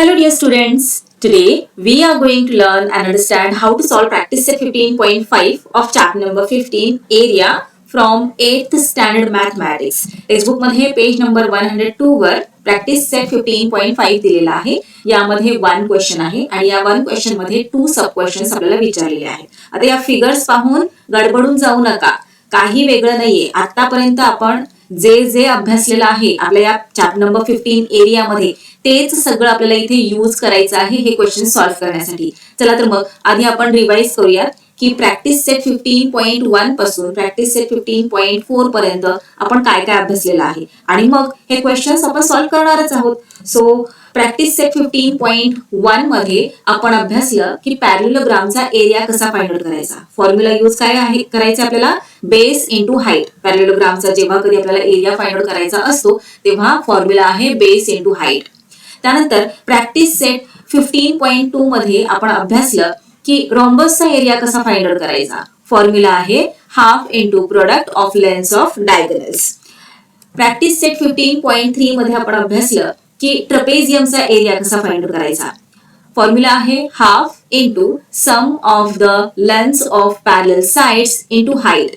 Hello dear students, today we are going to learn and understand how to solve practice set 15.5 of chapter number 15 area from 8th standard mathematics. Textbook मध्ये page number 102 वर practice set 15.5 दिलेला आहे. यामध्ये 1 question आहे आणि या 1 question मध्ये 2 sub questions आपल्याला विचारलेले आहेत. आता या फिगर्स पाहून गडबडून जाऊ नका, काही वेगळं नाहीये. आतापर्यंत आपण जे अभ्यासलेलं आहे आपल्या या चॅप्टर नंबर 15 एरियामध्ये तेच सगळं आपल्याला इथे यूज करायचं आहे हे क्वेश्चन सॉल्व्ह करण्यासाठी. चला तर मग आधी आपण रिवाइज करूयात की प्रॅक्टिस सेट 15.1 पासून प्रॅक्टिस सेट 15.4 पर्यंत आपण काय काय अभ्यासलेलं आहे आणि मग हे क्वेश्चन्स आपण सॉल्व्ह करणारच आहोत. सो प्रॅक्टिस सेट 15.1 मध्ये आपण अभ्यासलं की पॅरलेलोग्रामचा एरिया कसा फाइंड आउट करायचा. फॉर्म्युला यूज काय आहे करायचा आपल्याला, बेस इंटू हाईट. पॅरलेलोग्रामचा जेव्हा कधी आपल्याला एरिया फाइंड आउट करायचा असतो तेव्हा फॉर्म्युला आहे बेस इंटू हाईट. त्यानंतर प्रॅक्टिस सेट 15.2 मध्ये आपण अभ्यासलं की रोम्बसचा एरिया कसा फाइंड आउट करायचा. फॉर्म्युला आहे half into product of lengths of diagonals. Practice set 15.3 मध्ये आपण अभ्यासलं की ट्रपेझियमचा एरिया कसा फाइंड आउट करायचा. फॉर्म्युला आहे half into sum of the lengths of parallel sides into height.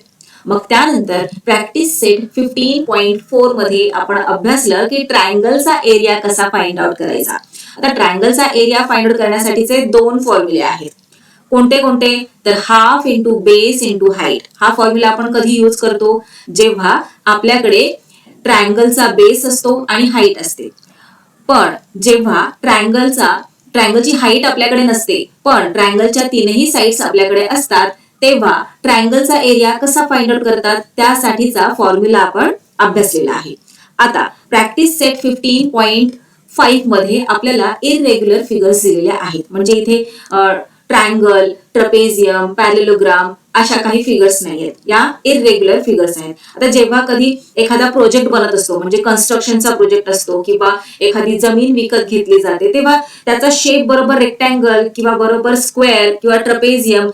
मग त्यानंतर प्रॅक्टिस सेट 15.4 मध्ये आपण अभ्यासलं की ट्रायंगलचा एरिया कसा फाइंड आउट करायचा. आता ट्रायंगलचा एरिया फाइंड आउट करण्यासाठीचे 2 फॉर्म्युले आहेत. कोणते कोणते तर half into base into height. हा फॉर्म्युला आपण कधी यूज करतो, जेव्हा आपल्याकडे ट्रायंगलचा बेस असतो आणि हाईट असते. पण जेव्हा ट्रायंगलची हाईट आपल्याकडे नसते पण ट्रायंगलच्या तीनही साइड्स आपल्याकडे असतात तेव्हा ट्रायंगलचा एरिया कसा फाइंड आउट करतात त्यासाठीचा फॉर्म्युला आपण अभ्यासलेला आहे. आता प्रॅक्टिस सेट 15.5 मध्ये आपल्याला इररेग्युलर फिगर्स दिलेल्या आहेत. म्हणजे इथे ट्रायंगल, ट्रपेझियम, पॅरलेलोग्राम अशा काही फिगर्स नाही आहेत, या इररेग्युलर फिगर्स आहेत. आता जेव्हा कधी एखादा प्रोजेक्ट बनत असतो म्हणजे कन्स्ट्रक्शनचा प्रोजेक्ट असतो किंवा एखादी जमीन विकत घेतली जाते तेव्हा त्याचा शेप बरोबर रेक्टँगल किंवा बरोबर स्क्वेअर किंवा ट्रपेझियम,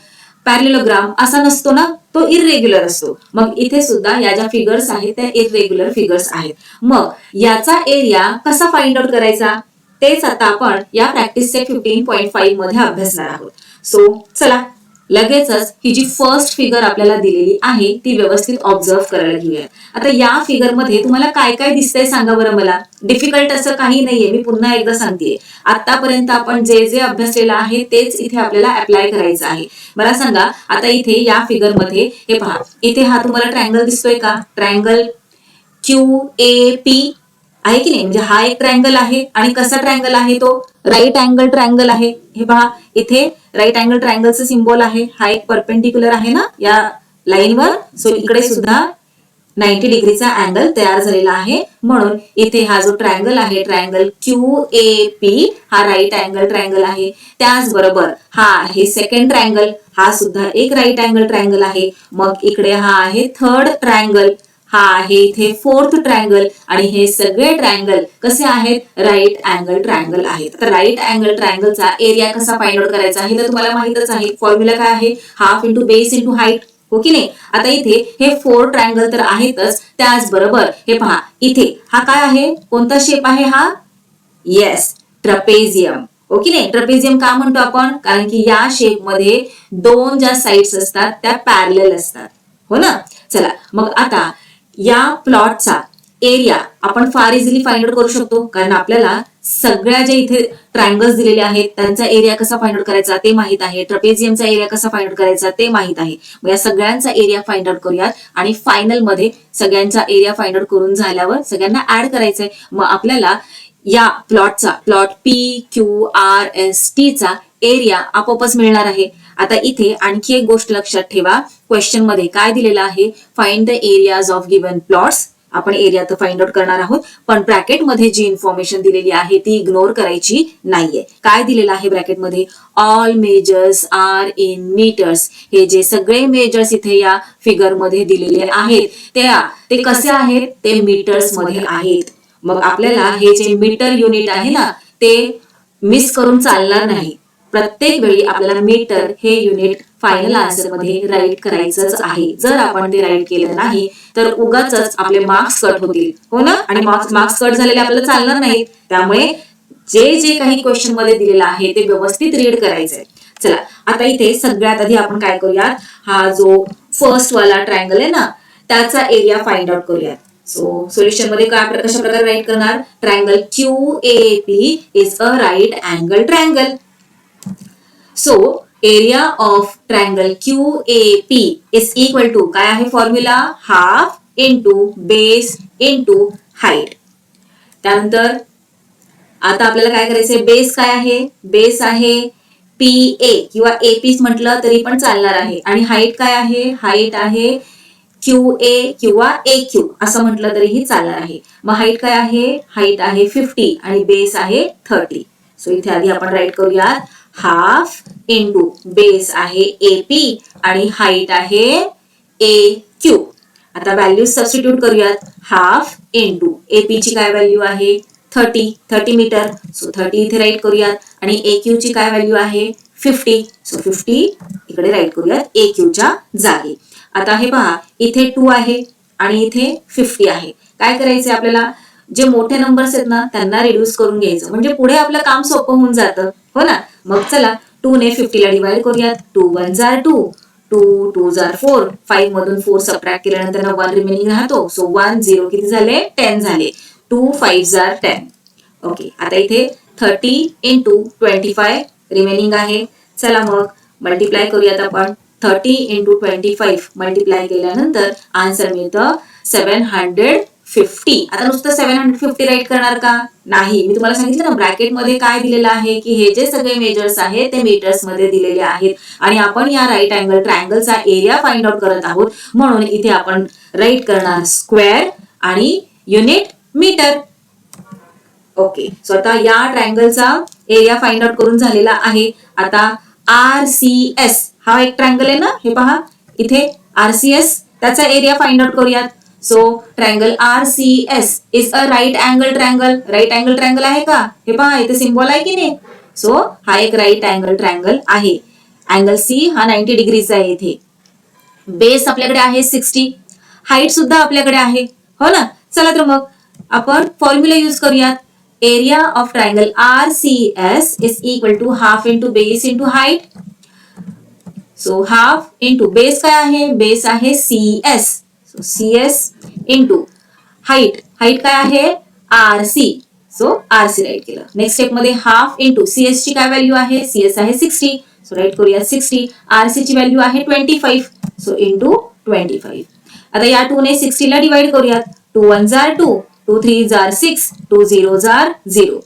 पॅरलेलोग्राम असा नसतो ना, तो इररेग्युलर असतो. मग इथे सुद्धा या ज्या फिगर्स आहेत त्या इररेग्युलर फिगर्स आहेत. मग याचा एरिया कसा फाइंड आउट करायचा तेच आता आपण या प्रॅक्टिस सेट 15.5 मध्ये अभ्यासणार आहोत. सो चला लगेचच ही जी फर्स्ट फिगर आपल्याला दिलेली आहे ती व्यवस्थित ऑब्झर्व करायला घेऊया. आता या फिगर मध्ये तुम्हाला काय काय दिसतंय सांगा बरं मला. डिफिकल्ट असं काही नाहीये, मी पुन्हा एकदा सांगतेय. आतापर्यंत आपण जे अभ्यासलेलं आहे तेच इथे आपल्याला अप्लाय करायचं आहे. मला सांगा आता इथे या फिगर मध्ये हे पहा, इथे हा तुम्हाला ट्रायंगल दिसतोय का, ट्रायंगल QAP आहे की नाही. म्हणजे हा एक ट्रायंगल आहे आणि कसा ट्रायंगल आहे तो राईट अँगल ट्रायंगल आहे. हे पहा इथे राईट अँगल ट्रायंगलचं सिम्बॉल आहे. हा एक परपेंडिक्युलर आहे ना या लाईनवर. सो इकडे सुद्धा 90 डिग्रीचा अँगल तयार झालेला आहे. म्हणून इथे हा जो ट्रायंगल आहे ट्रायंगल QAP हा राईट अँगल ट्रायंगल आहे. त्याचबरोबर हा आहे सेकंड ट्रायंगल, हा सुद्धा एक राईट अँगल ट्रायंगल आहे. मग इकडे हा आहे थर्ड ट्रायंगल, हा आहे इथे फोर्थ ट्रायंगल आणि हे सगळे ट्रायंगल कसे आहेत, राईट अँगल ट्रायंगल आहेत. तर राईट अँगल ट्रायंगलचा एरिया कसा फाइंड आउट करायचा हे तर तुम्हाला माहितच आहे. फॉर्म्युला काय आहे, half into base into height, हो की नाही. आता इथे हे 4 ट्रायंगल तर आहेतच, त्याचबरोबर हे पहा इथे हा काय आहे, कोणता शेप आहे हा, येस ट्रपेझियम, हो की नाही. ट्रपेझियम का म्हणतो आपण, कारण की या शेप मध्ये 2 ज्या साइड्स असतात त्या पॅरलल असतात, हो ना. चला मग आता या प्लॉटचा एरिया आपण फार इझिली फाइंड आउट करू शकतो, कारण आपल्याला सगळ्या ज्या इथे ट्रायंगल्स दिलेले आहेत त्यांचा एरिया कसा फाइंड आउट करायचा ते माहित आहे. ट्रपेझियमचा एरिया कसा फाइंड आउट करायचा ते माहित आहे. मग या सगळ्यांचा एरिया फाइंड आउट करूयात आणि फायनल मध्ये सगळ्यांचा एरिया फाइंड आउट करून झाल्यावर सगळ्यांना ऍड करायचंय. मग आपल्याला या प्लॉट PQRST चा एरिया आपोआपच मिळणार आहे. आता इथे आणखी एक गोष्ट लक्षात ठेवा, क्वेश्चन मध्ये काय दिलेलं आहे, find the areas of given plots. आपण एरिया तर फाइंड आउट करणार आहोत पण ब्रॅकेट मध्ये जी इन्फॉर्मेशन दिलेली आहे ती इग्नोर करायची नाहीये. काय दिलेलं आहे ब्रॅकेट मध्ये, all measures are in metres. हे जे सगळे मेजर्स इथे या फिगर मध्ये दिलेले आहेत ते कसे आहेत, ते मीटर्स मध्ये आहेत. मग आपल्याला हे जे मीटर युनिट आहे ना ते मिस करून चालणार नाही. प्रत्येक वेळी आपल्याला मीटर हे युनिट फायनल आन्सर मध्ये राईट करायचंच आहे. जर आपण ते राईट केलं नाही तर उगाचच आपले मार्क्स कट होतील, हो ना. आणि मार्क्स कट झालेले आपल्याला चालणार नाहीत. त्यामुळे जे जे काही क्वेश्चन मध्ये दिलेलं आहे ते व्यवस्थित रीड करायचंय. चला आता इथे सगळ्यात आधी आपण काय करूयात, हा जो फर्स्ट वाला ट्रायंगल आहे ना त्याचा एरिया फाइंड आउट करूयात. सो सोल्युशन मध्ये कशा प्रकारे राईट करणार, triangle QAP is a right angle triangle. So area of triangle QAP is equal to काय आहे formula, half into base into height. त्यानंतर आता आपल्याला काय करायचंय, बेस काय आहे, बेस आहे PA किंवा AP म्हटलं तरी पण चालणार आहे. आणि हाईट काय आहे, हाईट आहे QA किंवा AQ असं म्हटलं तरीही चालणार आहे. मग हाईट काय आहे, हाईट आहे 50 आणि बेस आहे 30. सो इथे आधी आपण राईट करूयात हाफ इंटू बेस आहे AP आणि हाईट आहे AQ. आता व्हॅल्यू सबस्टिट्यूट करूयात, हाफ इंटू AP ची काय व्हॅल्यू आहे 30 मीटर. सो 30 इथे राईट करूयात आणि AQ ची काय व्हॅल्यू आहे 50. सो 50 इकडे राईट करूयात AQ च्या जागी. आता हे पहा इथे 2 आहे आणि इथे 50 आहे. काय करायचंय आपल्याला, जे मोठे नंबर्स आहेत ना त्यांना रिड्यूस करून घ्यायचं, म्हणजे पुढे आपलं काम सोपं होऊन जातं, हो ना. मग चला 2 ने 50 ला डिवाइड करूयात. 2 1 जार 2, 2 2 जार 4, 5 मधून 4 सबट्रॅक्ट केल्यानंतर 1 रिमेनिंग राहतो. सो 1 0 किती झाले 10 झाले. 2 5 जार 10. ओके, आता इथे 30 इंटू 25 रिमेनिंग आहे. चला मग मल्टिप्लाय करूयात आपण. 30 इंटू 25 मल्टिप्लाय केल्यानंतर आन्सर मिळतं 750. आता नुसतं 750 राईट करणार का, नाही. मी तुम्हाला सांगितलं ना ब्रॅकेट मध्ये काय दिलेलं आहे की हे जे सगळे मेजर्स आहेत ते मीटर्स मध्ये दिलेले आहेत आणि आपण या राईट अँगल ट्रायंगलचा एरिया फाइंड आउट करत आहोत, म्हणून इथे आपण राईट करणार स्क्वेअर आणि युनिट मीटर. ओके, सो आता या ट्रायंगलचा एरिया फाइंड आउट करून झालेला आहे. आता RCS हा एक ट्रायंगल आहे ना, हे पहा इथे RCS त्याचा एरिया फाइंड आउट करूयात. So triangle RCS is a right angle triangle. Right angle triangle आहे का, हे पहा इथे सिम्बॉल आहे की नाही. सो हा एक राईट अँगल ट्रायंगल आहे. अँगल C हा 90 डिग्रीचा आहे. इथे बेस आपल्याकडे आहे 60, हाईट सुद्धा आपल्याकडे आहे, हो ना. चला तर मग आपण फॉर्म्युला यूज करूयात. Area of triangle RCS is equal to half into base into हाईट. सो हाफ इंटू बेस काय आहे, बेस आहे CS. So CS into height, height काय आहे RC. सो RC राईट केलं. नेक्स्ट स्टेप मध्ये हाफ इंटू CS ची काय व्हॅल्यू आहे, CS आहे 60. सो राईट करूया 60. RC ची व्हॅल्यू आहे 25. So into 25. आता या 2 ने 60 ला डिवाइड करूयात. 2 1 जार 2, 2 3 जार 6, 2 0 जार 0.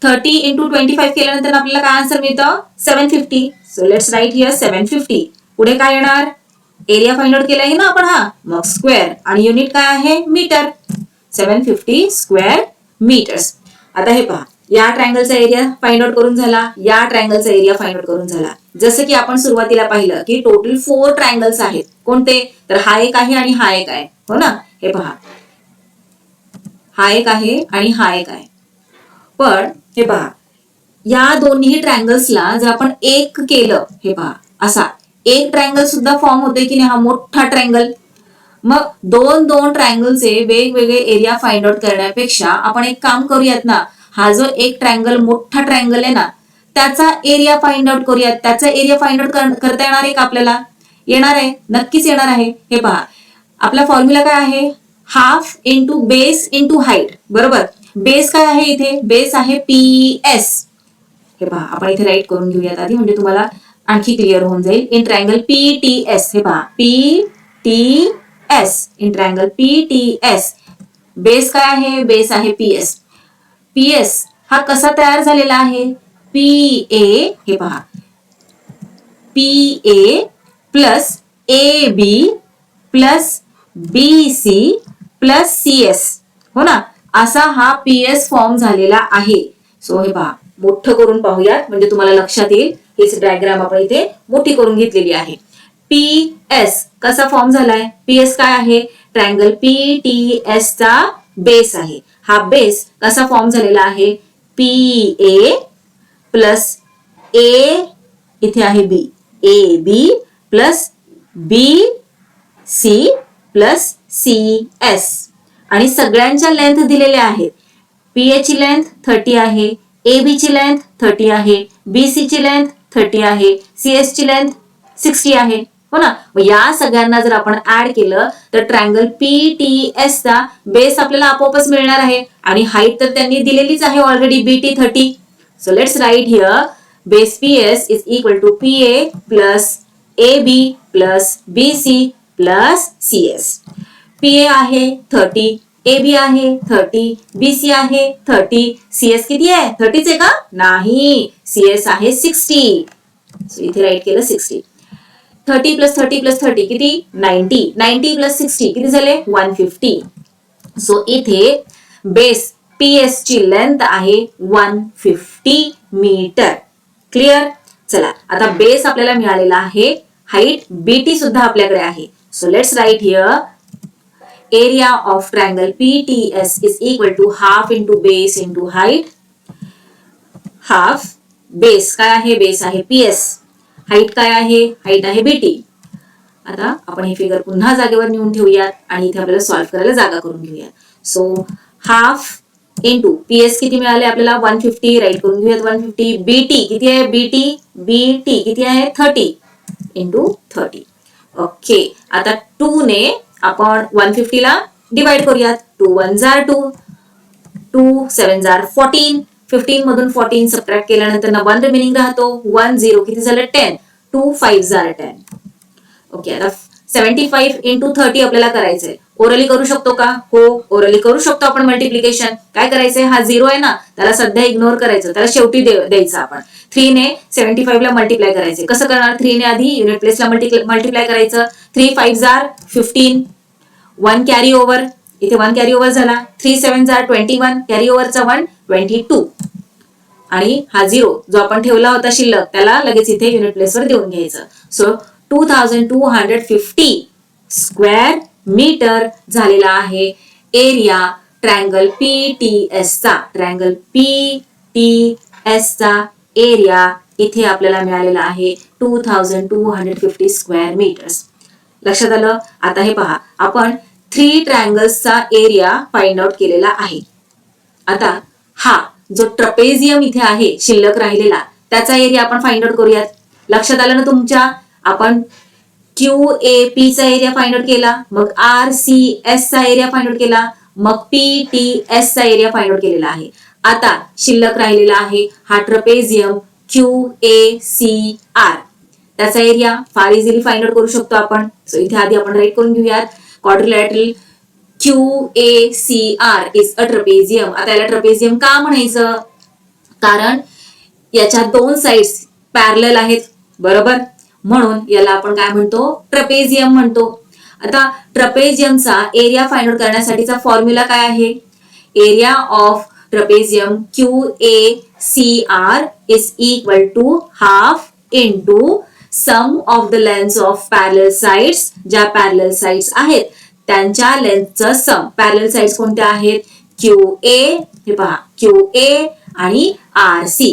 30 इंटू 25 केल्यानंतर आपल्याला काय आन्सर मिळतं 750. So let's write here 750. पुढे काय येणार, एरिया फाइंड आउट केला आहे ना आपण, हा मग स्क्वेअर आणि युनिट काय आहे मीटर. 750 square metres. आता हे पहा या ट्रायंगलचा एरिया फाइंड आउट करून झाला, या ट्रायंगलचा एरिया फाइंड आउट करून झाला. जसं की आपण सुरुवातीला पाहिलं की टोटल 4 ट्रायंगल्स आहेत. कोणते, तर हा एक आहे आणि हा एक आहे, हो ना. हे पहा हा एक आहे आणि हा एक आहे. पण हे पहा या दोन्ही ट्रायंगल्सला जर आपण एक केलं, हे पहा असा एक ट्रायंगल सुद्धा फॉर्म होते की नाही, हा मोठा ट्रायंगल. मग दोन ट्रायंगलचे वेगवेगळे एरिया फाइंड आउट करण्यापेक्षा आपण एक काम करूयात ना, हा जो एक ट्रायंगल मोठा ट्रायंगल आहे ना त्याचा एरिया फाइंड आउट करूयात. त्याचा एरिया फाइंड आउट करता येणार आहे का आपल्याला, येणार आहे, नक्कीच येणार आहे. हे पहा आपला फॉर्म्युला काय आहे, half into base into height, बरोबर. बेस काय आहे इथे, बेस आहे PS. हे पहा आपण इथे राईट करून घेऊयात आधी, म्हणजे तुम्हाला आणखी क्लिअर होऊन जाईल. इन ट्रायंगल PTS, हे पहा PTS, in triangle PTS base काय आहे, बेस आहे PS. PS हा कसा तयार झालेला आहे, PA, हे पहा PA plus AB plus BC plus CS, हो ना, असा हा PS फॉर्म झालेला आहे. सो हे पहा मोठं करून पाहूयात म्हणजे तुम्हाला लक्षात येईल. हेच डायग्राम आपण इथे मोठी करून घेतलेली आहे. PS कसा फॉर्म झालाय, PS काय आहे, ट्रायंगल PTS चा बेस आहे. हा बेस कसा फॉर्म झालेला आहे, PA प्लस A, इथे आहे B, AB plus BC plus CS आणि सगळ्यांच्या लेंथ दिलेल्या आहेत. PA ची लेंथ 30 आहे, AB ची लेंथ 30 आहे, BC ची लेंथ 30 आहे, CS ची लेंथ 60 आहे, हो ना. मग या सगळ्यांना जर आपण ऍड केलं तर ट्रायंगल PTS चा बेस आपल्याला आपोआपच मिळणार आहे आणि हाईट तर त्यांनी दिलेलीच आहे already BT 30. So let's write here base PS is equal to PA plus AB plus BC plus CS. PA आहे 30, AB आहे 30, BC आहे 30, CS किती आहे? 30 आहे का? नाही, CS आहे 60. सो इथे राईट केलं 60. 30 प्लस 30 प्लस 30 किती? 90. 90 प्लस 60 किती झाले? 150. सो इथे बेस PS ची लेंथ आहे 150 मीटर. क्लिअर? चला आता बेस आपल्याला मिळालेला आहे, हाईट BT सुद्धा आपल्याकडे आहे. So let's write here area of triangle PTS is equal to half into base into height. Half base काय आहे? बेस आहे PS. हाईट काय आहे? हाईट आहे BT. आता आपण हे फिगर पुन्हा जागेवर नेऊन ठेवूयात आणि इथे आपल्याला सॉल्व्ह करायला जागा करून घेऊयात. सो हाफ इंटू PS किती मिळाले आपल्याला? 150. राईट करून घेऊयात 150. BT किती आहे? BT किती आहे? 30 इंटू 30. ओके, आता 2 ने आपण 150 ला डिवाइड करूयात. 2 1 जार 2, 2 7 जार 14, 15 मधून 14 सबट्रॅक्ट केल्यानंतर ना 1 रिमेनिंग राहतो. 1 0 किती झालं? 10. 2 5 जार 10. ओके, आता 75 इंटू 30 आपल्याला करायचंय. ओरली करू शकतो का? हो, ओरली करू शकतो आपण मल्टिप्लिकेशन. काय करायचंय? हा 0 आहे ना, त्याला सध्या इग्नोर करायचं, त्याला शेवटी द्यायचं आपण. 3 ने 75 ला मल्टिप्लाय करायचे. कसं करणार? 3 ने आधी युनिट प्लेसला मल्टिप्लाय करायचं. 3 5 जार 15, 1 कॅरी ओव्हर, इथे 1 कॅरी ओव्हर झाला. 3 7 जार 21, कॅरी ओव्हरचा 1 22 आणि हा 0 जो आपण ठेवला होता शिल्लक त्याला लगेच इथे युनिट प्लेसवर देऊन घ्यायचं. सो 2250 स्क्वेअर मीटर झालेला आहे एरिया ट्रायंगल PTS चा. ट्रायंगल PTS चा एरिया इथे आपल्याला मिळालेला आहे 2250 स्क्वेअर मीटर्स. लक्षात आलं? आता हे पहा, आपण 3 ट्रायंगल्सचा एरिया फाइंड आउट केलेला आहे. आता हा जो ट्रपेझियम इथे आहे शिल्लक राहिलेला त्याचा एरिया आपण फाइंड आउट करूयात. लक्षात आलं ना तुमच्या? आपण QAP चा एरिया फाइंड आउट केला, मग RCS चा एरिया फाइंड आउट केला, मग PTS चा एरिया फाइंड आउट केलेला आहे. आता शिल्लक राहिलेला आहे हा ट्रपेझियम QACR. त्याचा एरिया फार इझिली फाइंड आउट करू शकतो आपण. सो इथे आधी आपण राईट करून घेऊयात. Quadrilateral QACR is a trapezium. आता याला ट्रपेझियम का म्हणायचं? कारण याच्या 2 साइड्स पॅरलल आहेत, बरोबर? म्हणून याला आपण काय म्हणतो? ट्रपेझियम म्हणतो. आता ट्रपेझियमचा एरिया फाइंड आउट करण्यासाठीचा फॉर्म्युला काय आहे? Area of trapezium QACR is equal to half into sum of the lengths of parallel sides. ज्या पॅरलल साइड्स आहेत त्यांच्या लेंथचं सम. पॅरलल साइड्स कोणत्या आहेत? QA, हे पहा QA आणि RC,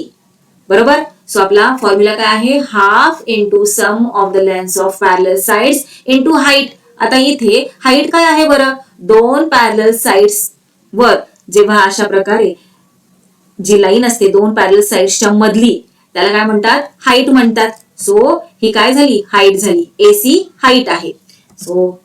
बरोबर? सो आपला फॉर्म्युला काय आहे? Half into sum of the lengths of parallel sides into height. आता इथे हाईट काय आहे बरं? 2 पॅरलल साइड्स वर जेव्हा अशा प्रकारे जी लाईन असते 2 पॅरलल साइड्सच्या मधली त्याला काय म्हणतात? हाईट म्हणतात. सो ही काय झाली? हाईट झाली. AC हाईट आहे. सो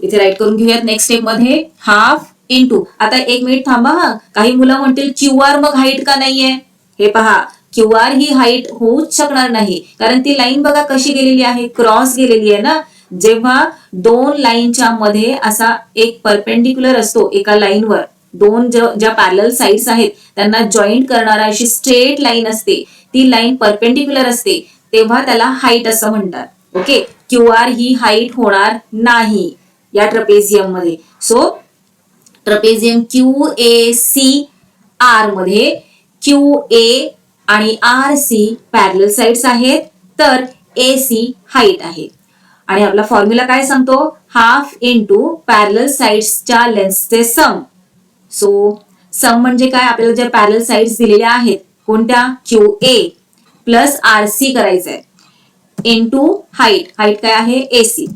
इथे राईट करून घेऊयात. नेक्स्ट स्टेप मध्ये हाफ इंटू, आता 1 मिनिट थांबा हा. काही मुलं म्हणतील QR मग हाईट का नाहीये? हे पहा, QR ही हाईट होऊच शकणार नाही, कारण ती लाईन बघा कशी गेलेली आहे, क्रॉस गेलेली आहे ना. जेव्हा 2 लाईनच्या मध्ये असा एक परपेंडिक्युलर असतो एका लाईनवर, 2 ज्या पॅरलल साइड्स आहेत त्यांना जॉईंट करणारा अशी स्ट्रेट लाईन असते, ती लाईन परपेंडिक्युलर असते, तेव्हा त्याला हाईट असं म्हणतात. ओके, QR ही हाईट होणार नाही या ट्रपेझियम मध्ये. सो ट्रपेझियम QACR मध्ये QA आणि RC पॅरलल साइड्स आहेत, तर AC हाईट आहे. आणि आपला फॉर्म्युला काय सांगतो? हाफ इंटू पॅरलल साइड्सच्या लेंथचे सम. सो सम म्हणजे काय? आपल्याला ज्या पॅरलल साइड्स दिलेल्या आहेत कोणत्या? QA प्लस RC करायचंय इंटू हाईट. हाईट काय आहे? AC.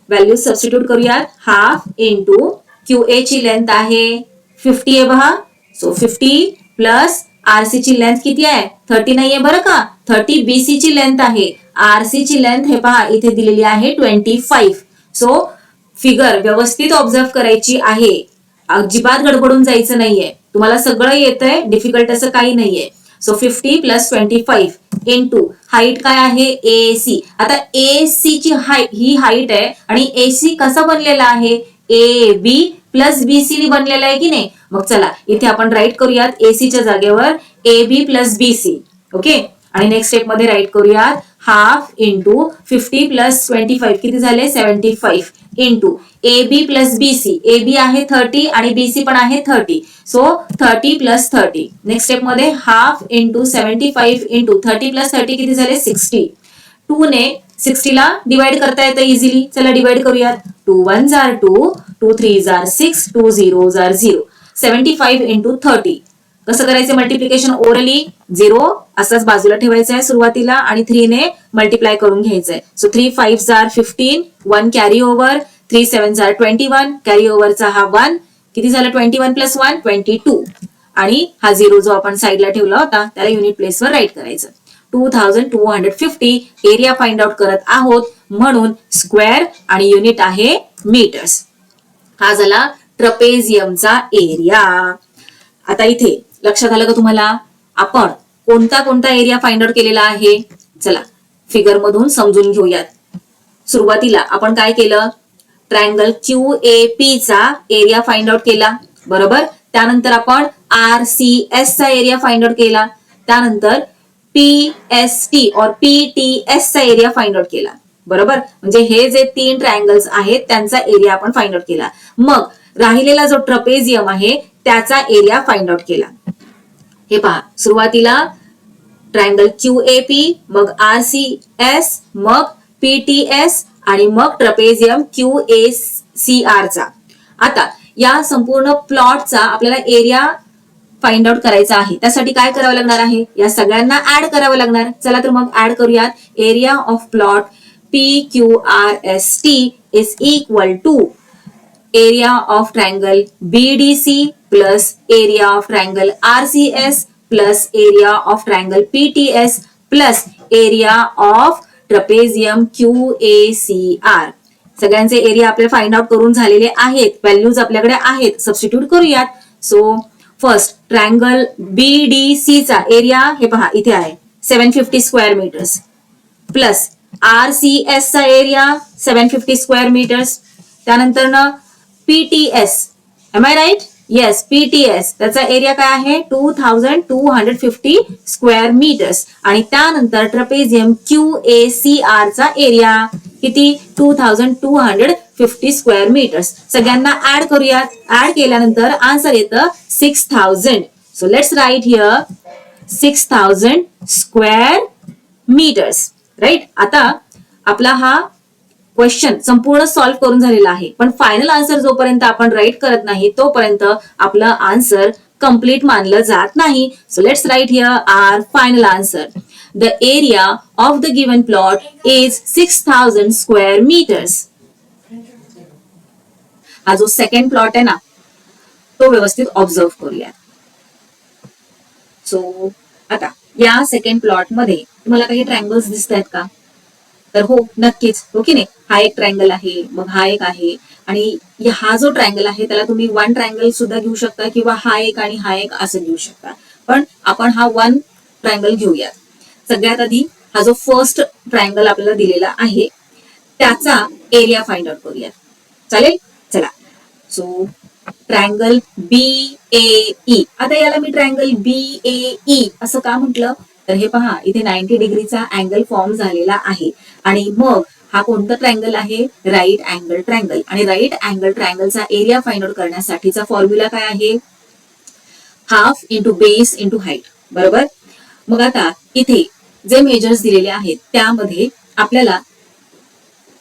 व्हॅल्यू सबस्टिट्यूट करूयात. हाफ इंटू QA ची लेंथ आहे 50 आहे बघा. सो 50 प्लस आरसी ची लेंथ किती आहे 30 नाहीये बरं का 30 बीसी ची लेंथ आहे आरसी ची लेंथ हे पहा इथे दिलेली आहे 25 सो फिगर व्यवस्थित ऑब्झर्व करायची आहे अजिबात गडबडून जायचं नाहीये तुम्हाला सगळं येतंय डिफिकल्ट असं काही नाहीये सो 50 प्लस 25 इंटू हाईट काय आहे एसी आता एसी ची हाईट ही हाईट आहे आणि एसी कसा बनलेला आहे ए बी प्लस बीसी ने बनलेला आहे की नाही मग चला इथे आपण राईट करूयात एसी च्या जागेवर A B plus BC okay आणि नेक्स्ट स्टेप मध्ये राईट करूयात हाफ इंटू 50 प्लस 25 किती झाले 75 into A B plus BC A B आहे 30 आणि बीसी पण आहे 30 सो 30 प्लस 30 नेक्स्ट स्टेप मध्ये हाफ इंटू 75 इंटू 30 प्लस 30 किती झाले 60 2 ने 60 ला डिवाइड करता येतं इझिली चला डिवाइड करूयात 2 1 आर 2 2 3 आर 6 2 0 आर 0 75 इंटू 30 कसं करायचं मल्टिप्लिकेशन ओरली 0 असाच बाजूला ठेवायचं आहे सुरुवातीला आणि 3 ने मल्टिप्लाय करून घ्यायचंय so 3 5 are 15 1 carry over 3 7 are 21 carry ओव्हरचा हा 1 किती झालं 21 प्लस 1 22 आणि हा 0 जो आपण साईडला ठेवला होता त्याला युनिट प्लेसवर राईट करायचं 2250 एरिया फाइंड आउट करत आहोत म्हणून स्क्वेअर आणि युनिट आहे मीटर्स हा झाला ट्रपेझियमचा एरिया आता इथे लक्षात आलं का तुम्हाला आपण कोणता कोणता एरिया फाइंड आउट केलेला आहे चला फिगर मधून समजून घेऊयात सुरुवातीला आपण काय केलं ट्रायंगल QAP चा एरिया फाइंड आउट केला बरोबर त्यानंतर आपण RCS चा एरिया फाइंड आउट केला त्यानंतर PST और PTS चा एरिया फाइंड आउट केला बरोबर म्हणजे हे जे 3 ट्रायंगल्स आहेत त्यांचा एरिया आपण फाइंड आउट केला मग राहिलेला जो ट्रपेझियम आहे त्याचा एरिया फाइंड आउट केला हे पहा सुरुवातीला ट्रायंगल QAP मग RCS मग PTS आणि मग ट्रपेझियम QACR चा आता या संपूर्ण प्लॉटचा आपल्याला एरिया फाइंड आउट करायचा आहे त्यासाठी काय करावं लागणार आहे या सगळ्यांना ऍड करावं लागणार चला तर मग ऍड करूयात area of plot PQRST is equal to area of triangle BDC plus area of triangle RCS plus area of triangle PTS plus area of trapezium QACR सगळ्यांचे एरिया आपल्याला फाइंड आउट करून झालेले आहेत व्हॅल्यूज आपल्याकडे आहेत substitute करूयात so first triangle BDC चा area हे पहा इथे आहे 750 स्क्वेअर मीटर्स प्लस RCS चा एरिया 750 स्क्वेअर मीटर्स त्यानंतर ना PTS am I right yes PTS त्याचा एरिया काय आहे 2250 स्क्वेअर मीटर्स आणि त्यानंतर ट्रपेझियम QACR चा एरिया किती 2250 स्क्वेअर मीटर्स सगळ्यांना ऍड करूयात ऍड केल्यानंतर आन्सर येतं 6000 so let's write here 6000 square metres right आता आपला हा क्वेश्चन संपूर्ण सॉल्व्ह करून झालेला आहे पण फायनल आन्सर जोपर्यंत आपण राईट करत नाही तोपर्यंत आपलं आन्सर कंप्लीट मानलं जात नाही so let's write here our final answer the area of the given plot is 6000 square metres हा जो सेकंड प्लॉट आहे ना तो व्यवस्थित ऑब्झर्व करूया सो आता या सेकंड प्लॉट मध्ये तुम्हाला काही ट्रायंगल्स दिसत आहेत का तर हो नक्कीच हो की नाही हा एक ट्रायंगल आहे मग हा एक आहे आणि हा जो ट्रायंगल आहे त्याला तुम्ही 1 ट्रायंगल सुद्धा घेऊ शकता किंवा हा एक आणि हा एक असं घेऊ शकता पण आपण हा 1 ट्रायंगल घेऊयात सगळ्यात आधी हा जो फर्स्ट ट्रायंगल आपल्याला दिलेला आहे त्याचा एरिया फाइंड आउट करूयात चालेल चला सो ट्रायंगल BAE आता याला मी ट्रायंगल BAE असं का म्हटलं तर हे पहा इथे 90 डिग्रीचा अँगल फॉर्म झालेला आहे आणि मग हा कोणता ट्रायंगल आहे राईट अँगल ट्रायंगल आणि राईट अँगल ट्रायंगलचा एरिया फाइंड आउट करण्यासाठीचा फॉर्म्युला काय आहे half into base into height बरोबर मग आता इथे जे मेजर्स दिलेले आहेत त्यामध्ये आपल्याला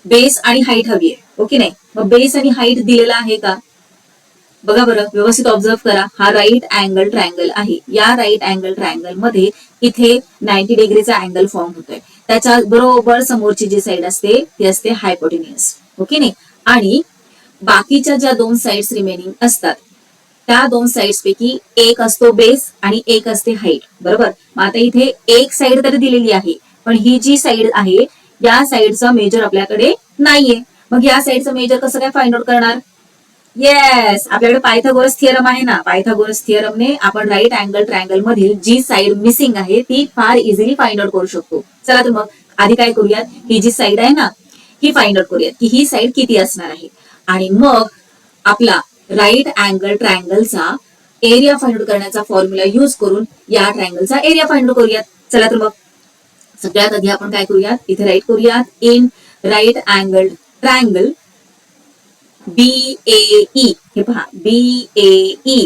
बेस आणि हाईट हवी आहे ओके नाही मग बेस आणि हाईट दिलेला आहे का बघा बरं व्यवस्थित ऑब्झर्व करा हा राईट अँगल ट्रायंगल आहे या राईट अँगल ट्रायंगल मध्ये इथे 90 डिग्रीचा अँगल फॉर्म होतोय त्याच्या बरोबर समोरची जी साइड असते ती असते हायपोटेन्युअस ओके नाही आणि बाकीच्या ज्या 2 साइड्स रिमेनिंग असतात त्या दोन साइड्स पैकी एक असतो बेस आणि एक असते हाईट, बरोबर. मग आता इथे एक साइड तर दिलेली आहे, पण ही जी साइड आहे या साइडचा मेजर आपल्याकडे नाहीये. मग या साइडचं मेजर कसं काय फाइंड आउट करणार? येस, आपल्याकडे पायथागोरस थिअरम आहे ना. पायथागोरस थिअरमने आपण राईट अँगल ट्रायंगल मधील जी साइड मिसिंग आहे ती फार इझिली फाइंड आउट करू शकतो. चला तर मग आधी काय करूयात, ही जी साइड आहे ना ही फाइंड आउट करूयात की ही साइड किती असणार आहे, आणि मग आपला राईट अँगल ट्रायंगलचा एरिया फाइंड आउट करण्याचा फॉर्म्युला यूज करून या ट्रायंगलचा एरिया फाइंड आउट करूयात. चला तर मग सगळ्यात आधी आपण काय करूयात, इथे राईट करूयात in right angle triangle BAE. हे पहा BAE,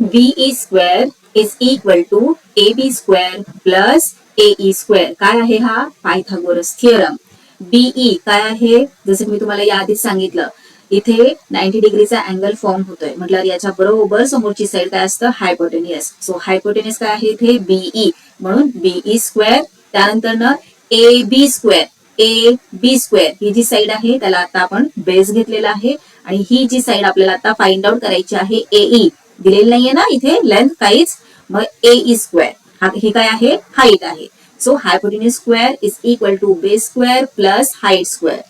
BE square is equal to AB square plus AE square. काय आहे हा? Pythagoras theorem. BE काय आहे? जसं मी तुम्हाला याआधीच सांगितलं, इथे 90 डिग्रीचा अँगल फॉर्म होतोय म्हटल्यावर याच्या बरोबर समोरची साइड काय असतं? हायपोटेनियस. सो हायपोटेनियस काय आहे इथे? BE. म्हणून BE स्क्वेअर. त्यानंतर ना AB स्क्वेअर. AB स्क्वेअर ही जी साइड आहे त्याला आता आपण बेस घेतलेला आहे, आणि ही जी साइड आपल्याला आता फाइंड आउट करायची आहे AE, दिलेली नाहीये ना इथे लेंथ काहीच. मग AE स्क्वेअर ही काय आहे? हाईट आहे. So hypotenuse square is equal to base square plus height square.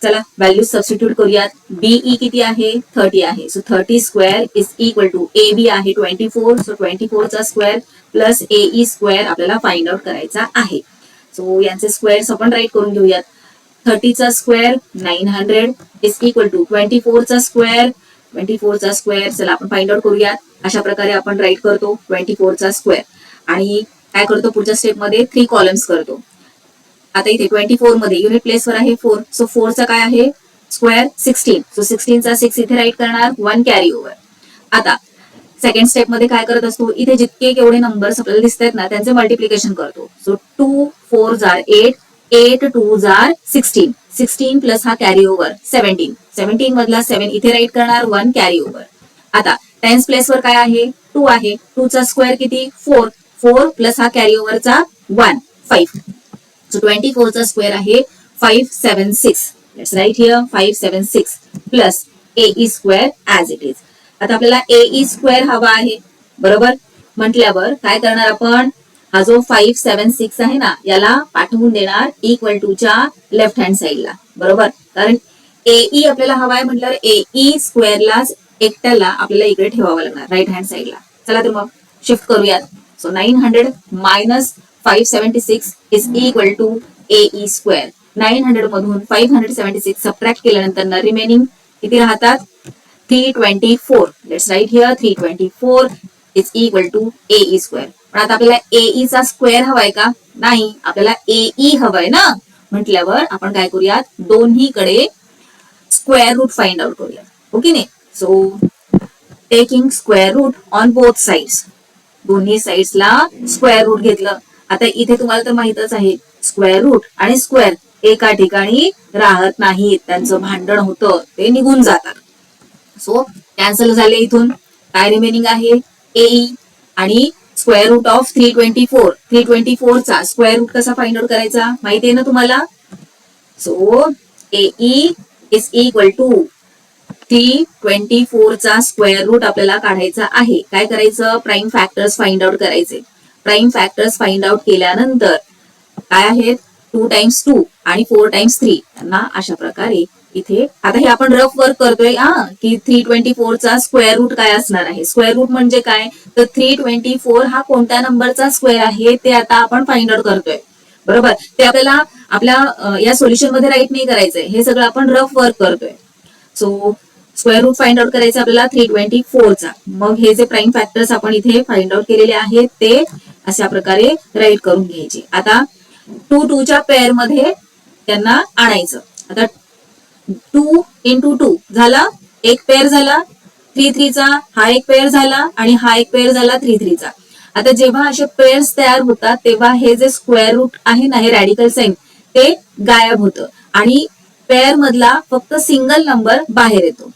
चला व्हॅल्यू सबस्टिट्यूट करूयात. BE किती आहे? 30 आहे. So 30 square is equal to AB आहे 24. सो 24 चा स्क्वेअर प्लस AE स्क्वेअर आपल्याला फाइंड आउट करायचा आहे. सो यांचे स्क्वेअर्स आपण राईट करून घेऊयात. 30 चा स्क्वेअर 900 इज इक्वल टू 24 चा स्क्वेअर. 24 चा स्क्वेअर चला आपण फाइंड आउट करूयात. अशा प्रकारे आपण राईट करतो 24 चा स्क्वेअर, आणि काय करतो पुढच्या स्टेप मध्ये 3 कॉलम्स करतो. आता इथे 24 मध्ये युनिट प्लेसवर आहे 4. सो 4 चा काय आहे? स्क्वेअर 16. सो 16 चा 6 इथे राईट करणार, 1 कॅरी ओव्हर. आता सेकंड स्टेप मध्ये काय करत असतो, इथे जितके केवढे नंबर्स आपल्याला दिसत आहेत ना त्यांचे मल्टिप्लिकेशन करतो. सो 2 4 जार 8, 8 2 जार 16, 16 प्लस हा कॅरी ओव्हर 17, 17 मधला 7 इथे राईट करणार, 1 कॅरी ओव्हर. आता टेन्स प्लेसवर काय आहे? 2 आहे. 2 चा स्क्वेअर किती? 4, 4 प्लस हा कॅरी ओव्हरचा 1, 5. सो 24 चा स्क्वेअर आहे 576. Let's write here 576 plus AE square as it is. आता आपल्याला AE स्क्वेअर हवा आहे, बरोबर. म्हटल्यावर काय करणार आपण? हा जो 576 आहे ना याला पाठवून देणार इक्वल टू च्या लेफ्ट हँड साइडला, बरोबर. कारण AE आपल्याला हवा आहे म्हटल्यावर AE स्क्वेअरलाच एकट्याला आपल्याला इकडे ठेवावं लागणार राईट हँड साइडला. चला तर मग शिफ्ट करूयात. So 900 minus 576 is equal to AE square. 900 मधून 576 सबट्रॅक्ट केल्यानंतर रिमेनिंग किती राहतात? 324. Let's write here 324 is equal to AE square. पण आता आपल्याला AE चा स्क्वेअर हवाय का? नाही, आपल्याला AE हवाय ना. म्हटल्यावर आपण काय करूयात? दोन्हीकडे स्क्वेअर रूट फाइंड आउट करूयात. ओके नाही. So taking square root on both sides. दोन्ही साइड्सला स्क्वेअर रूट घेतलं. आता इथे तुम्हाला तर माहितच आहे स्क्वेअर रूट आणि स्क्वेअर एका ठिकाणी राहत नाहीत, त्यांचं भांडण होतं, ते निघून जातात. सो कॅन्सल झाले. इथून काय रिमेनिंग आहे? AE आणि स्क्वेअर रूट ऑफ 324. 324 चा स्क्वेअर रूट कसा फाइंड आउट करायचा माहिती आहे ना तुम्हाला. So AE is equal to 324 चा स्क्वेअर रूट आपल्याला काढायचा आहे. काय करायचं? प्राईम फॅक्टर्स फाइंड आउट करायचे. प्राईम फॅक्टर्स फाइंड आउट केल्यानंतर काय आहेत? 2 टाइम्स 2 आणि 4 टाइम्स 3. त्यांना अशा प्रकारे इथे आता हे आपण रफ वर्क करतोय की 324 चा स्क्वेअर रूट काय असणार आहे. स्क्वेअर रूट म्हणजे काय? तर 324 हा कोणत्या नंबरचा स्क्वेअर आहे ते आता आपण फाइंड आउट करतोय, बरोबर. ते आपल्याला आपल्या या सोल्युशन मध्ये राईट नाही करायचंय, हे सगळं आपण रफ वर्क करतोय. So square root find out करायचं आपल्याला 324 चा. मग हे जे प्राईम फॅक्टर्स आपण इथे फाइंड आउट केलेले आहेत ते अशा प्रकारे राईट करून घ्यायचे. आता 2 2 च्या पेअर मध्ये त्यांना आणायचं. आता 2 इंटू 2 झाला, एक पेअर झाला. 3 3 चा हा एक पेअर झाला आणि हा एक पेअर झाला 3 3 चा. आता जेव्हा असे पेअर्स तयार होतात तेव्हा हे जे स्क्वेअर रूट आहे ना, हे रॅडिकल साइन ते गायब होतं आणि पेअर मधला फक्त सिंगल नंबर बाहेर येतो.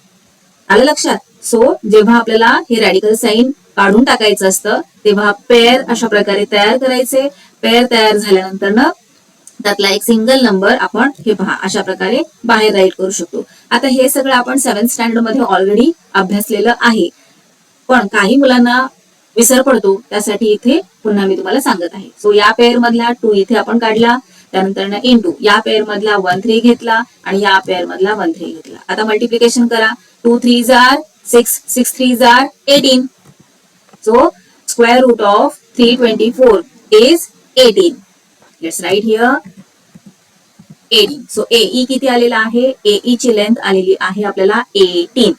आलं लक्षात. सो जेव्हा आपल्याला हे रॅडिकल साइन काढून टाकायचं असतं तेव्हा पेअर अशा प्रकारे तयार करायचे. पेअर तयार झाल्यानंतर ना त्यातला एक सिंगल नंबर आपण हे पहा अशा प्रकारे बाहेर राईट करू शकतो. आता हे सगळं आपण 7th स्टँडर्ड मध्ये ऑलरेडी अभ्यासलेलं आहे. पण काही मुलांना विसर पडतो, त्यासाठी इथे पुन्हा मी तुम्हाला सांगत आहे. सो या पेअर मधला 2 इथे आपण काढला, त्यानंतर इंटू या पेअर मधला 1 3 घेतला आणि या पेअर मधला 1 3 घेतला. आता मल्टिप्लिकेशन करा. 2 3 are 6, 6 3 are 18. So square root of 324 is 18. Let's write here 18. So AE किती आलेला आहे? AE ची लेंथ आलेली आहे आपल्याला 18.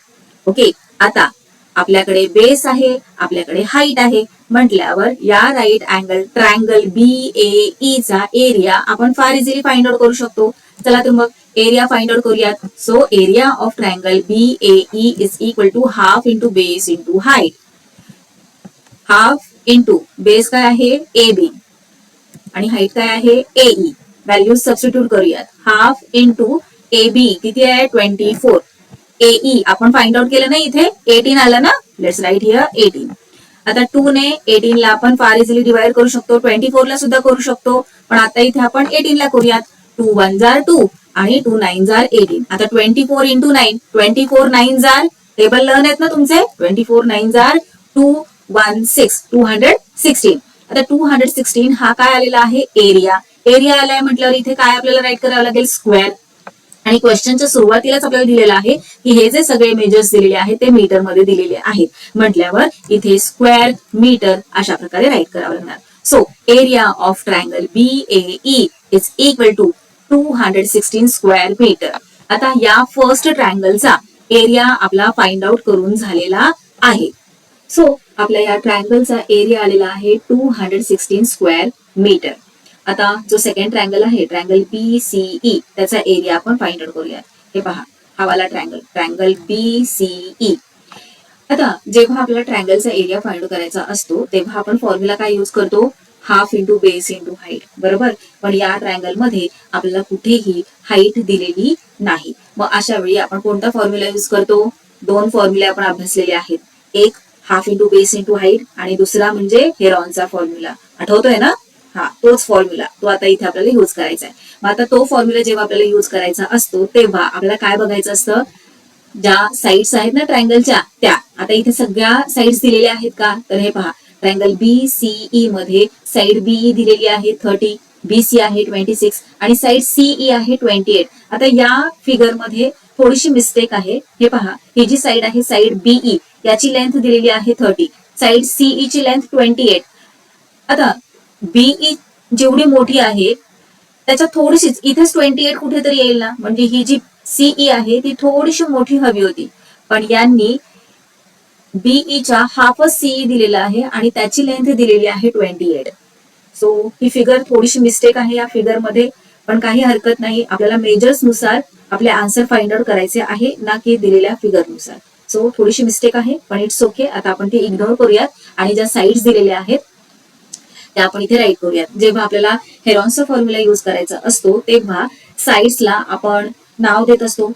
ओके, आता आपल्याकडे बेस आहे, आपल्याकडे हाईट आहे म्हटल्यावर या राईट अँगल ट्रायंगल BAE चा एरिया आपण फार इझिली फाइंड आउट करू शकतो. चला तर मग एरिया फाइंड आउट करूयात. So area of triangle BAE is equal to half into base into height. Half into base काय आहे? AB आणि हाईट काय आहे? AE. व्हॅल्यूज सबस्टिट्यूट करूयात. हाफ इंटू AB किती आहे? 24. AE आपण फाइंड आउट केलं नाही, इथे 18 आलं ना. Let's write here 18. आता 2 ने 18 ला आपण फार इझिली डिवाइड करू शकतो, 24 ला सुद्धा करू शकतो, पण आता इथे आपण 18 ला करूयात. 2 1 जार 2 आणि 2 9 जार 18. आता 24 इंटू 9, 24 9 जार, टेबल लर्न आहेत ना तुमचे. 24 9 जार 216, 216. आता 216 हा काय आलेला आहे? एरिया. एरिया आलाय म्हटल्यावर इथे काय आपल्याला राईट करावं लागेल? स्क्वेअर. आणि क्वेश्चनच्या सुरुवातीलाच आपल्याला दिलेलं आहे की हे जे सगळे मेजर्स दिलेले आहेत ते मीटर मध्ये दिलेले आहेत म्हटल्यावर इथे स्क्वेअर मीटर अशा प्रकारे राईट करावं लागणार. So area of triangle BAE is equal to 216 square metre. आता या फर्स्ट ट्रायंगलचा एरिया आपला फाइंड आउट करून झालेला आहे. सो आपल्या या ट्रायंगलचा एरिया आलेला आहे 216 स्क्वेअर मीटर. आता जो सेकंड ट्रायंगल आहे ट्रायंगल BCE त्याचा एरिया आपण फाइंड आउट करूयात. हे पहा, हा वाला ट्रायंगल BCE. आता जेव्हा आपल्याला ट्रायंगलचा एरिया फाइंड आउट करायचा असतो तेव्हा आपण फॉर्म्युला काय यूज करतो? Half into base into height, बरोबर. पण या ट्रायंगल मध्ये आपल्याला कुठेही हाईट दिलेली नाही. मग अशा वेळी आपण कोणता फॉर्म्युला यूज करतो? 2 फॉर्म्युले आपण अभ्यासलेले आहेत. एक half into base into height आणि दुसरा म्हणजे हेरॉनचा फॉर्म्युला. आठवतोय ना? हा, तोच फॉर्म्युला तो आता इथे आपल्याला युज करायचा आहे. मग आता तो फॉर्म्युला जेव्हा आपल्याला युज करायचा असतो तेव्हा आपल्याला काय बघायचं असतं? ज्या साइड्स आहेत ना ट्रायंगलच्या त्या आता इथे सगळ्या साइड्स दिलेल्या आहेत का? तर हे पहा, ट्रायंगल BCE मध्ये साइड BE दिलेली आहे 30, BC आहे 26 आणि साइड CE आहे 28. आता या फिगर मध्ये थोडीशी मिस्टेक आहे. हे पहा, ही जी साइड आहे साइड BE याची लेंथ दिलेली आहे 30, साइड CE ची लेंथ 28. आता BE जेवढी मोठी आहे त्याच्यात थोडीशीच इथेच 28 कुठेतरी येईल ना, म्हणजे ही जी CE आहे ती थोडीशी मोठी हवी होती, पण यांनी BE च्या हाफच CE दिलेला आहे आणि त्याची लेंथ दिलेली आहे 28. सो ही फिगर थोडीशी मिस्टेक आहे या फिगर मध्ये, पण काही हरकत नाही. आपल्याला मेजर्स नुसार आपले आन्सर फाइंड आउट करायचे आहे ना की दिलेल्या फिगर नुसार. सो थोडीशी मिस्टेक आहे पण इट्स ओके. आता आपण ती इग्नोर करूयात आणि ज्या साइड्स दिलेल्या आहेत त्या आपण इथे राईट करूयात. जेव्हा आपल्याला हेरॉनचा फॉर्म्युला युज करायचा असतो तेव्हा साइड्सला आपण नाव देत असतो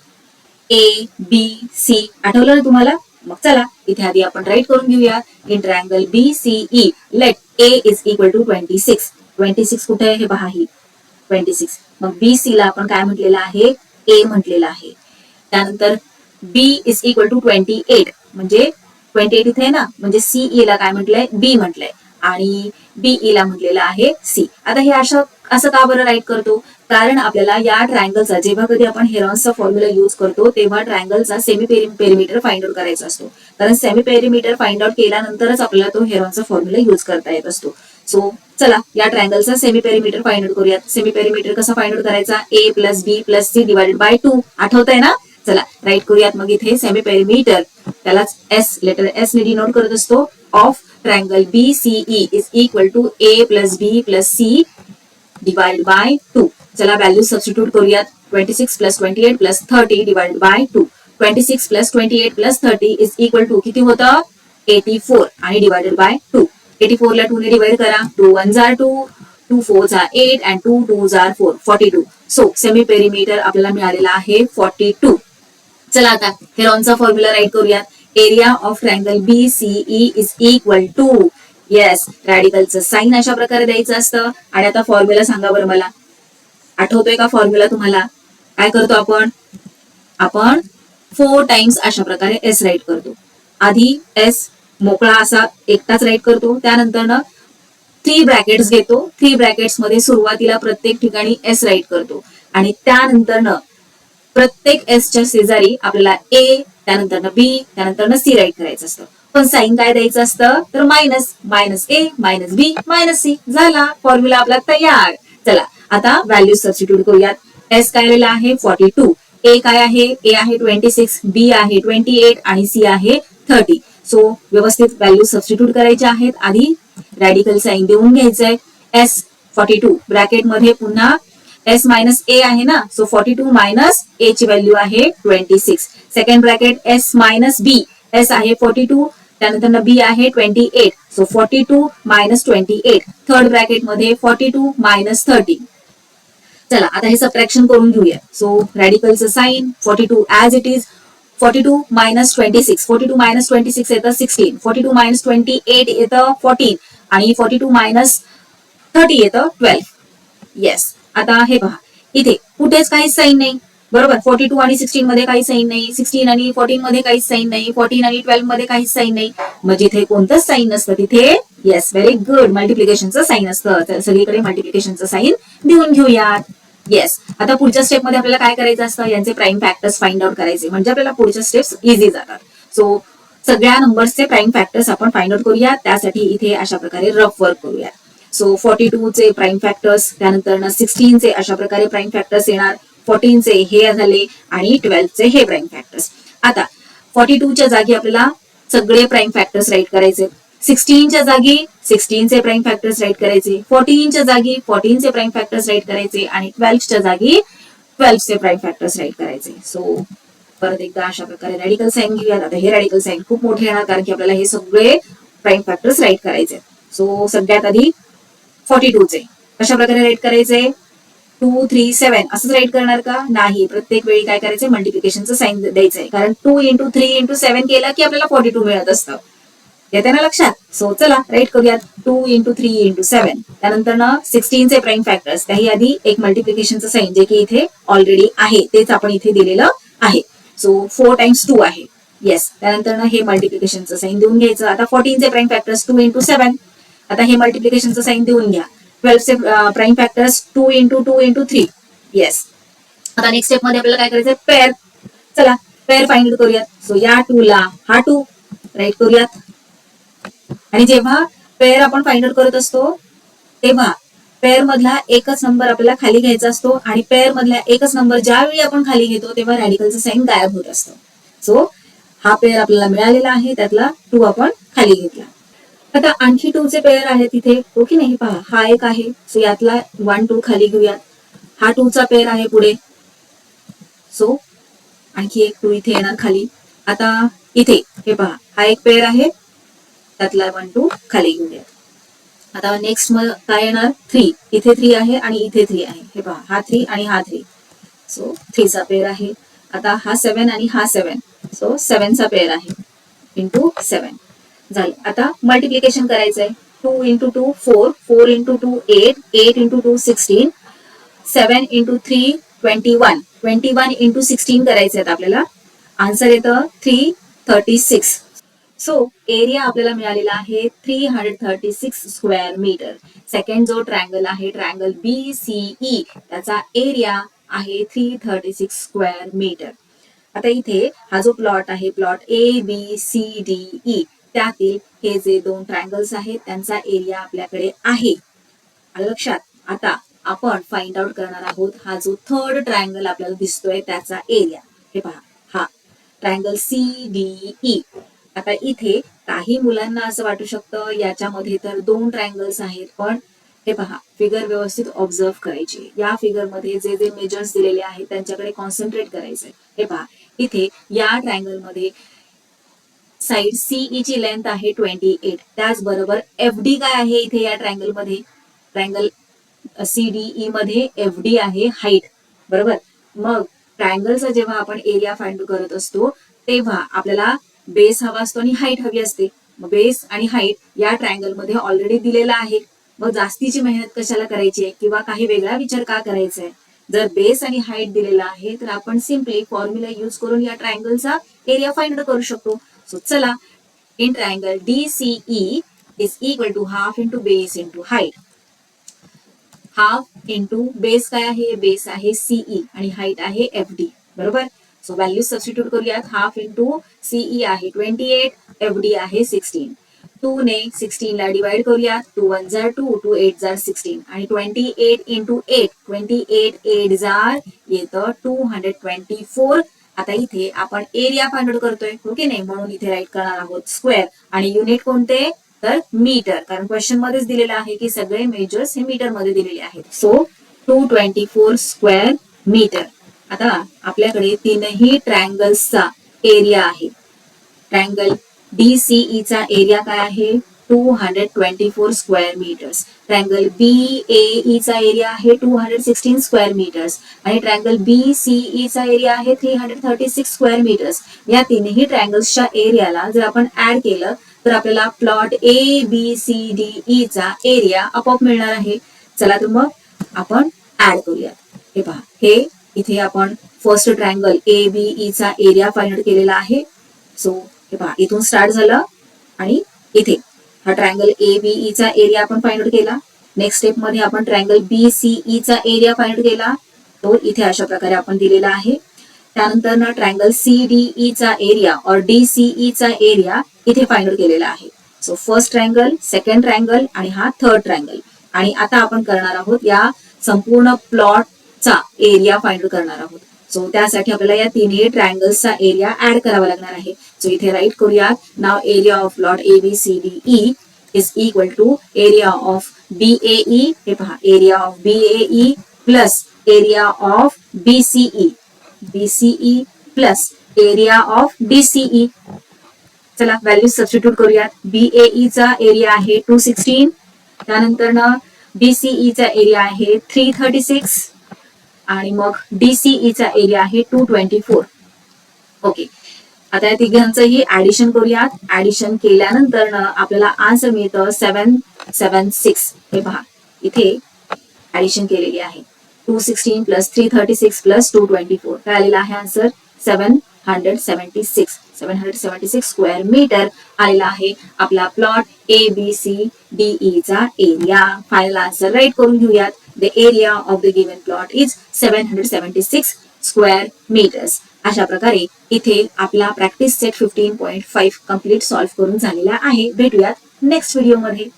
ABC. आठवलं ना तुम्हाला? मग चला इथे आधी आपण राईट करून घेऊया. In triangle BCE let A is equal to 26. 26 कुठे आहे? हे पहा, ही 26. मग BC ला आपण काय म्हटलेलं आहे? A म्हटलेलं आहे. त्यानंतर B इज इक्वल टू 28 म्हणजे 28 इथे आहे ना, म्हणजे CE ला काय म्हटलंय? B म्हटलंय आणि BE ला म्हटलेलं आहे C. आता हे असं का बरं राईट करतो? कारण आपल्याला या ट्रायंगलचा जेव्हा कधी आपण हेरॉन्सचा फॉर्म्युला युज करतो तेव्हा ट्रायंगलचा सेमी पेरिमीटर फाइंड आउट करायचा असतो. कारण सेमी पेरिमीटर फाइंड आउट केल्यानंतरच आपल्याला तो हेरॉनचा फॉर्म्युला युज करता येत असतो. सो चला या ट्रायंगलचा सेमी पेरिमीटर फाइंड आउट करूयात. सेमी पेरिमीटर कसा फाइंड आउट करायचा? A plus B plus C divided by 2. आठवतंय ना? चला राईट करूयात. मग इथे सेमी पेरिमीटर त्यालाच लेटर S ने डिनोट करत असतो of triangle BCE is equal to A plus B plus C divide by 2. चला व्हॅल्यू सबस्टिट्यूट करूयात. 26 plus 28 plus 30 divide by 2. 26 plus 28 plus 30 is equal to किती होतं? 84 आणि डिवाइडेड बाय 2. 84 ला 2 ने डिवाइड करा. 2 1 जार 2, 2 4 जार 8 and 2 2 जार 4, 42. सो सेमी पेरिमीटर आपल्याला मिळालेला आहे 42. चला आता हेरॉनचा फॉर्म्युला राईट करूयात. Area of triangle BCE is equal to, yes, रॅडिकलचं साइन अशा प्रकारे द्यायचं असतं. आणि आता फॉर्म्युला सांगा बरं मला, आठवतोय का फॉर्म्युला तुम्हाला? काय करतो आपण 4 टाइम्स अशा प्रकारे S राईट करतो. आधी S मोकळा असा एकटाच राईट करतो. त्यानंतर 3 ब्रॅकेट्स घेतो. 3 ब्रॅकेट्स मध्ये सुरुवातीला प्रत्येक ठिकाणी एस राईट करतो आणि त्यानंतर प्रत्येक एसच्या शेजारी आपल्याला ए, त्यानंतर बी, त्यानंतर सी राईट करायचं असतं. पण साईन काय द्यायचं असतं तर मायनस, मायनस ए मायनस बी मायनस सी. झाला फॉर्म्युला आपला तयार. चला आता व्हॅल्यू सबस्टिट्यूट करूयात. एस काय आलेला आहे 42, ए काय आहे, ए आहे 26, बी आहे 28 आणि सी आहे 30. सो व्यवस्थित व्हॅल्यू सबस्टिट्यूट करायच्या आहेत. आधी रॅडिकल साइन देऊन घ्यायचंय. एस 42 ब्रॅकेट मध्ये पुन्हा एस मायनस ए आहे ना, सो 42 मायनस ए ची व्हॅल्यू आहे 26. सेकंड ब्रॅकेट एस मायनस बी, एस आहे 42, त्यानंतर बी आहे 28, सो 42 मायनस 28. थर्ड ब्रॅकेट मध्ये 42 मायनस 30. चला आता हे सबट्रॅक्शन करून घेऊया. सो रॅडिकलचं sign 42 as it is. 42 minus 26, 42 minus 26 येतं 16, 42 मायनस 28 येतं 14 आणि 42 मायनस 30 येतं 12. येस. आता हे पहा इथे कुठेच काही साईन नाही, बरोबर. 42 आणि 16 मध्ये काही साईन नाही, 16 आणि 14 मध्ये काही साईन नाही, 14 आणि 12 मध्ये काही साईन नाही. मग जिथे कोणतंच साईन नसतं तिथे येस व्हेरी गुड मल्टिप्लिकेशनचं साईन असतं. सगळीकडे मल्टिप्लिकेशनचं साईन देऊन घेऊयात. येस. आता पुढच्या स्टेप मध्ये आपल्याला काय करायचं असतं, यांचे प्राईम फॅक्टर्स फाइंड आउट करायचे, म्हणजे आपल्याला पुढच्या स्टेप्स इझी जातात. सो सगळ्या नंबर्सचे प्राईम फॅक्टर्स आपण फाइंड आउट करूया. त्यासाठी इथे अशा प्रकारे रफ वर्क करूया. सो 42 चे प्राईम फॅक्टर्स, त्यानंतर 16 चे अशा प्रकारे प्राईम फॅक्टर्स येणार, 14 चे हे झाले आणि 12 चे हे प्राईम फॅक्टर्स. आता 42 च्या जागी आपल्याला सगळे प्राईम फॅक्टर्स राईट करायचे. 16 च्या जागी 16 चे प्राईम फॅक्टर्स राईट करायचे, 14 च्या जागी 14 चे प्राईम फॅक्टर्स राईट करायचे आणि 12 च्या जागी 12 चे प्राईम फॅक्टर्स राईट करायचे. सो परत एकदा अशा प्रकारे रॅडिकल साइन घेऊयात. आता हे रॅडिकल साइन खूप मोठे येणार कारण की आपल्याला हे सगळे प्राईम फॅक्टर्स राईट करायचे. सो सगळ्यात आधी 42 चे कशा प्रकारे राईट करायचे, 2 3 7 असंच राईट करणार का नाही, प्रत्येक वेळी काय करायचं मल्टिप्लिकेशनचं साइन द्यायचंय, कारण 2 इंटू 3 इंटू 7 केलं की आपल्याला 42 मिळत असतं. येते ना लक्षात. सो चला राईट करूयात 2 इंटू 3 इंटू 7. त्यानंतर 16 चे प्राईम फॅक्टर्स, त्याही आधी एक मल्टिप्लिकेशनचं साइन जे की इथे ऑलरेडी आहे तेच आपण इथे दिलेलं आहे. सो 4 टाइम्स 2 आहे. येस. त्यानंतर हे मल्टिप्लिकेशनचं साइन देऊन घ्यायचं. आता 14 चे प्राईम फॅक्टर्स 2 इंटू 7. आता हे मल्टिप्लिकेशनचं साइन देऊन घ्या. 12 चे prime factors 2 into 2 into 3. Yes. आता नेक्स्ट स्टेप मध्ये आपल्याला काय करायचं पेअर. चला पेअर फाइंड आउट करूयात. सो या 2 ला हा 2 राईट करूयात. आणि जेव्हा पेअर आपण फाइंड आउट करत असतो तेव्हा पेअर मधला एकच नंबर आपल्याला खाली घ्यायचा असतो आणि पेअर मधला एकच नंबर ज्यावेळी आपण खाली घेतो तेव्हा रॅडिकलचं साइन गायब होत असतं. सो हा पेअर आपल्याला मिळालेला आहे, त्यातला 2 आपण खाली घेतला. आता आणखी 2 चे पेअर आहेत तिथे, हो की नाही. पहा हा एक आहे, सो यातला 1 2 खाली घेऊयात. हा 2 चा पेअर आहे पुढे, सो आणखी एक 2 इथे येणार खाली. आता इथे हे पहा हा एक पेअर आहे, त्यातला 1 2 खाली घेऊयात. आता नेक्स्ट मग काय येणार 3. इथे 3 आहे आणि इथे 3 आहे. हे पहा हा 3 आणि हा 3, सो 3 चा पेअर आहे. आता हा 7 आणि हा 7, सो 7 चा पेअर आहे इंटू 7. झालं. आता मल्टिप्लिकेशन करायचंय. 2 into 2 4, 4 into 2 8, 8 into 2 16, 7 into 3 21, 21 into 16 करायचे आहेत आपल्याला. आन्सर येतं 336. सो एरिया आपल्याला मिळालेला आहे 336 स्क्वेअर मीटर. सेकंड जो ट्रायंगल आहे ट्रायंगल BCE त्याचा एरिया आहे 336 स्क्वेअर मीटर. आता इथे हा जो प्लॉट आहे प्लॉट ABCDE त्यातील हे जे 2 ट्रायंगल्स आहेत त्यांचा एरिया आपल्याकडे आहे. आलं लक्षात. आता आपण फाइंड आउट करणार आहोत हा जो थर्ड ट्रायंगल आपल्याला दिसतोय त्याचा एरिया. हे पहा हा ट्रायंगल CDE. आता इथे काही मुलांना असं वाटू शकतं याच्यामध्ये तर 2 ट्रायंगल्स आहेत, पण हे पहा फिगर व्यवस्थित ऑब्झर्व करायची. या फिगर मध्ये जे जे मेजर्स दिलेले आहेत त्यांच्याकडे कॉन्सन्ट्रेट करायचंय. हे पहा इथे या ट्रायंगल मध्ये साइड CE ची लेंथ आहे 28. त्याचबरोबर FD काय आहे इथे या ट्रायंगल मध्ये, ट्रायंगल CDE मध्ये FD आहे हाईट, बरोबर. मग ट्रायंगलचा जेव्हा आपण एरिया फाइंड करत असतो तेव्हा आपल्याला बेस हवा असतो आणि हाईट हवी असते. मग बेस आणि हाईट या ट्रायंगल मध्ये ऑलरेडी दिलेला आहे. मग जास्तीची मेहनत कशाला करायची आहे किंवा काही वेगळा विचार का करायचा आहे. जर बेस आणि हाईट दिलेला आहे तर आपण सिम्पली फॉर्म्युला यूज करून या ट्रायंगलचा एरिया फाइंड करू शकतो. सो चला in triangle DCE is equal to half into base into height. Half into base काय आहे, बेस आहे सीई आणि हाईट आहे FD. बरोबर. सो व्हॅल्यू सबस्टिट्यूट करूयात. हाफ इंटू सीई आहे 28, FD आहे 16. 2 ने 16 ला डिवाइड करूयात. 2 1 जार 2, 2 8 जार 16 आणि 28 इंटू 8, 28 8 जार येतं 224. आता इथे आपण एरिया फाइंड आउट करतोय, ओके नाही, म्हणून इथे राईट करणार आहोत स्क्वेअर. आणि युनिट कोणते, तर मीटर, कारण क्वेश्चन मध्येच दिलेलं आहे की सगळे मेजर्स हे मीटर मध्ये दिलेले आहेत. So 224 square metre. आता आपल्याकडे तीनही ट्रायंगल्सचा एरिया आहे. ट्रायंगल DCE चा एरिया काय आहे, 224 स्क्वेअर मीटर्स. ट्रायंगल BAE चा एरिया आहे 216 स्क्वेअर मीटर्स आणि ट्रायंगल BCE चा एरिया आहे 336 स्क्वेअर मीटर्स. या तीनही ट्रायंगल्सच्या एरियाला जर आपण ऍड केलं तर आपल्याला प्लॉट ABCDE चा एरिया आपोआप मिळणार आहे. चला तर मग आपण ऍड करूयात. हे पहा, हे इथे आपण फर्स्ट ट्रायंगल ABE चा एरिया फाइंड आउट केलेला आहे. सो हे पहा, इथून स्टार्ट झालं आणि इथे हा ट्रायंगल ABE चा एरिया आपण फाइंड आउट केला. नेक्स्ट स्टेप मध्ये आपण ट्रायंगल BCE चा एरिया फाइंड आउट केला. तो इथे अशा प्रकारे आपण दिलेला आहे. त्यानंतर ना ट्रायंगल CDE चा एरिया और DCE चा एरिया इथे फाइंड आउट केलेला आहे. So first triangle, second triangle आणि हा थर्ड ट्रायंगल. आणि आता आपण करणार आहोत या संपूर्ण प्लॉटचा एरिया फाइंड आउट करणार आहोत. सो त्यासाठी आपल्याला या तिन्ही ट्रायंगल्सचा एरिया ऍड करावा लागणार आहे. सो इथे राईट करूयात. नाव area of plot ABCDE is equal to area of BAE. हे पहा, area of BAE plus area of BCE plus area of DCE. चला व्हॅल्यू सबस्टिट्यूट करूयात. BAE चा एरिया आहे 216, त्यानंतर ना BCE चा एरिया आहे 336 आणि मग DCE चा एरिया आहे 224. ओके, आता या तिघांचंही ऍडिशन करूयात. ऍडिशन केल्यानंतर ना आपल्याला आन्सर मिळतं 776. हे पहा, इथे ऍडिशन केलेली आहे. 216 प्लस 336 प्लस 224 काय आलेला आहे आन्सर, 776 स्क्वेअर मीटर आलेला आहे आपला प्लॉट ABCDE चा एरिया. फायनल आन्सर राईट करून घेऊयात. The area of the given plot is 776 square metres. अशा प्रकारे इथे आपला प्रॅक्टिस सेट 15.5 कम्प्लीट सॉल्व्ह करून झालेला आहे. भेटूयात नेक्स्ट व्हिडिओ मध्ये.